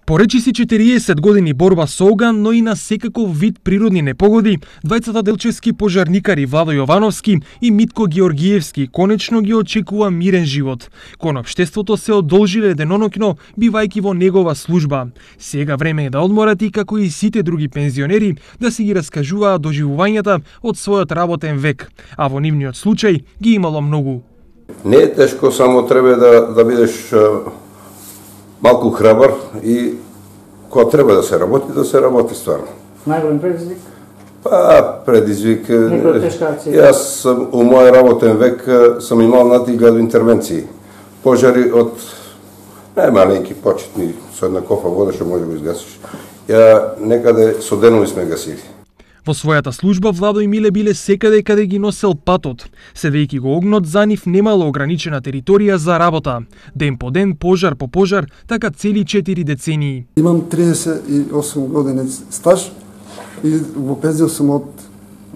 Поречиси 40 години борба со оган, но и на секаков вид природни непогоди, двајцата делчевски пожарникари Владо Јовановски и Митко Георгиевски конечно ги очекува мирен живот. Кон општеството се одолжиле деноноќно, бивајќи во негова служба. Сега време е да одморат и како и сите други пензионери да си ги раскажуваат доживувањата од својот работен век, а во нивниот случај ги имало многу. Не е тешко, само треба да бидеш малку храбар и кога треба да се работи стварно. Најголем предизвик? Предизвик... Некоја тешка акција? Јас сам, у мој работен век сам имал над 1000 интервенции. Пожари од најмаленки, почетни, со една кофа вода што може да го изгасиш. Некаде со денови сме гасили. Во својата служба Владо и Миле биле секаде каде ги носел патот. Седејќи го огнот, за нив немало ограничена територија за работа. Ден по ден, пожар по пожар, така цели 4 децении. Имам 38 години стаж и во пензија сум од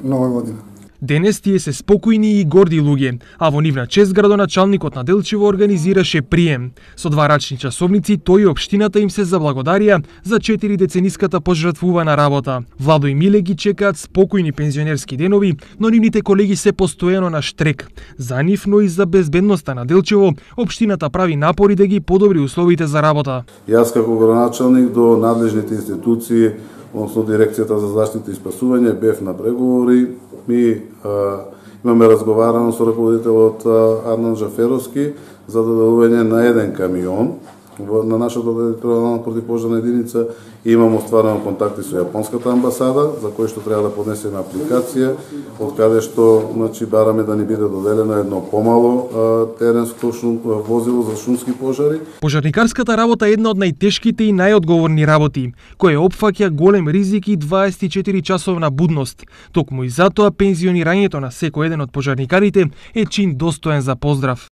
нова година. Денес тие се спокојни и горди луѓе, а во нивна чест градоначалникот на Делчево организираше прием. Со 2 рачни часовници тој и општината им се заблагодарија за 4-децениската пожртвувана работа. Владо и Миле ги чекаат спокојни пензионерски денови, но нивните колеги се постојано на штрек. За нив, но и за безбедноста на Делчево, општината прави напори да ги подобри условите за работа. Јас како градоначалник до надлежните институции, односно дирекцијата за заштита и спасување, бев на преговори. Ми имаме разговарано со раководителот Арнон Жаферовски за доделување на еден камион на нашата територијална противпожарна единица и имamo стварно контакти со јапонската амбасада, за кој што треба да поднесеме апликација, од каде што бараме да ни биде доделено едно помало теренско возило за шумски пожари. Пожарникарската работа е една од најтешките и најодговорни работи, која опфаќа голем ризик и 24 часовна будност. Токму и затоа пензионирањето на секој еден од пожарникарите е чин достоен за поздрав.